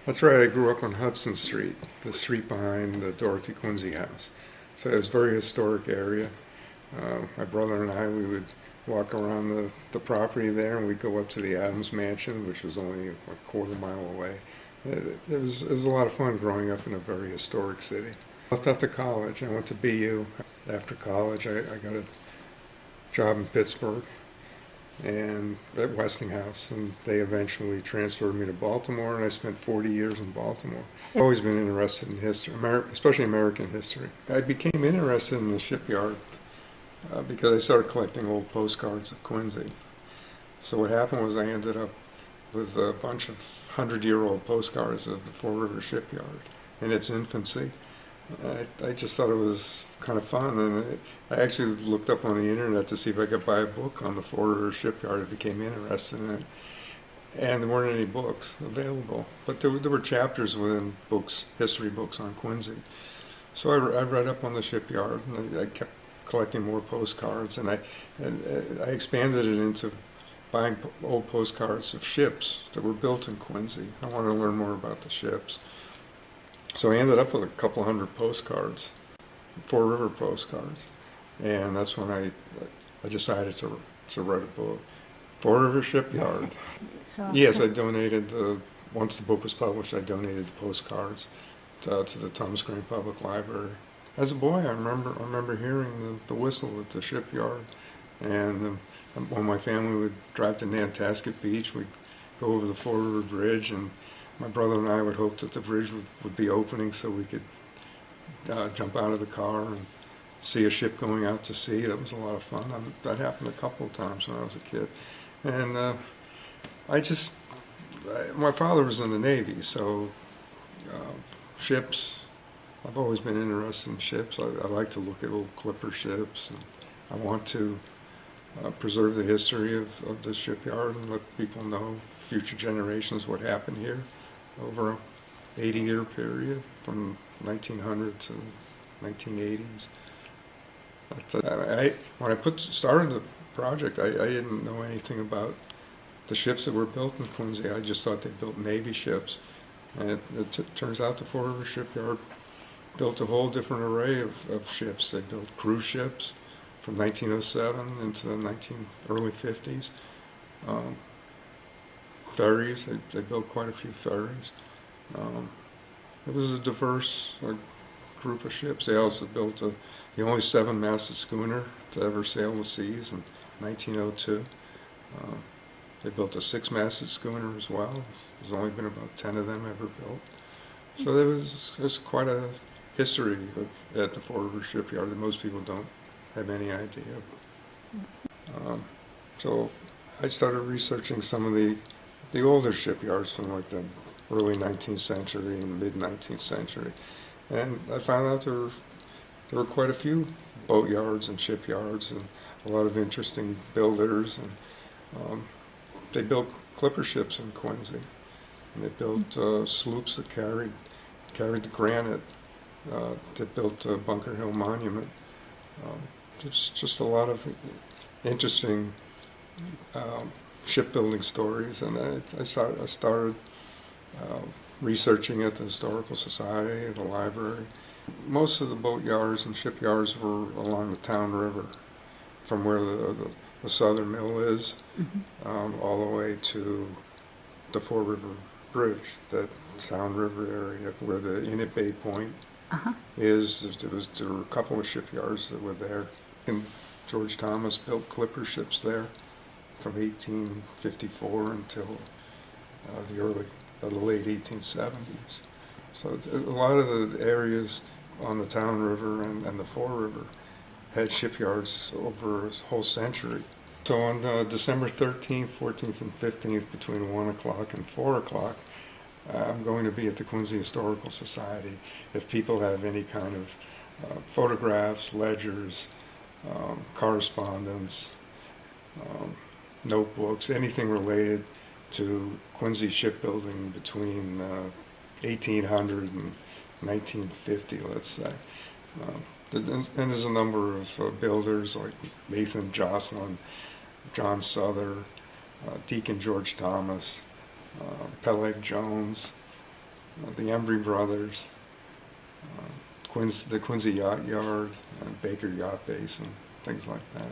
That's right. I grew up on Hudson Street, the street behind the Dorothy Quincy house. So it was a very historic area. My brother and I, we would walk around the property there, and we'd go up to the Adams Mansion, which was only a quarter-mile away. It was a lot of fun growing up in a very historic city. I left after college. I went to BU. After college, I got a job in Pittsburgh and at Westinghouse, and they eventually transferred me to Baltimore, and I spent 40 years in Baltimore. I've always been interested in history, especially American history. I became interested in the shipyard because I started collecting old postcards of Quincy. So what happened was I ended up with a bunch of 100-year-old postcards of the Fore River Shipyard in its infancy. I just thought it was kind of fun, and I actually looked up on the internet to see if I could buy a book on the Fore River Shipyard. I became interested in it, and there weren't any books available, but there were chapters within books, history books on Quincy. So I read up on the shipyard, and I kept collecting more postcards, and I expanded it into buying old postcards of ships that were built in Quincy. I wanted to learn more about the ships. So I ended up with a couple hundred postcards, Fore River postcards, and that's when I decided to write a book. Fore River Shipyard. So, Yes, I donated, once the book was published, I donated the postcards to the Thomas Green Public Library. As a boy, I remember hearing the whistle at the shipyard, and when my family would drive to Nantasket Beach, we'd go over the Fore River Bridge, and my brother and I would hope that the bridge would be opening so we could jump out of the car and see a ship going out to sea. That was a lot of fun. That happened a couple of times when I was a kid. And my father was in the Navy, so ships, I've always been interested in ships. I like to look at old clipper ships, and I want to preserve the history of the shipyard and let people know, future generations, what happened here over an 80-year period from 1900 to 1980s. When I started the project, I didn't know anything about the ships that were built in Quincy. I just thought they built Navy ships. And it turns out the Fore River Shipyard built a whole different array of ships. They built cruise ships from 1907 into the early 50s. Ferries, they built quite a few ferries. It was a diverse group of ships. They also built the only 7-masted schooner to ever sail the seas in 1902. They built a 6-masted schooner as well. There's only been about 10 of them ever built. So there's quite a history at the Fore River Shipyard that most people don't have any idea of. So I started researching some of the older shipyards from like the early 19th century and mid-19th century. And I found out there were quite a few boatyards and shipyards and a lot of interesting builders. And they built clipper ships in Quincy. And they built sloops that carried the granite, that built Bunker Hill Monument. There's just a lot of interesting shipbuilding stories, and I started researching at the Historical Society, at the library. Most of the boatyards and shipyards were along the Town River, from where the southern mill is, all the way to the Fore River Bridge, that Town River area where the Inlet Bay Point is. There were a couple of shipyards that were there, and George Thomas built clipper ships there from 1854 until the late 1870s. So a lot of the areas on the Town River and the Fore River had shipyards over a whole century. So on December 13th, 14th, and 15th, between 1 o'clock and 4 o'clock, I'm going to be at the Quincy Historical Society. If people have any kind of photographs, ledgers, correspondence, notebooks, anything related to Quincy shipbuilding between 1800 and 1950, let's say. And there's a number of builders like Nathan Jocelyn, John Souther, Deacon George Thomas, Peleg Jones, the Embry Brothers, the Quincy Yacht Yard, Baker Yacht Base, and things like that.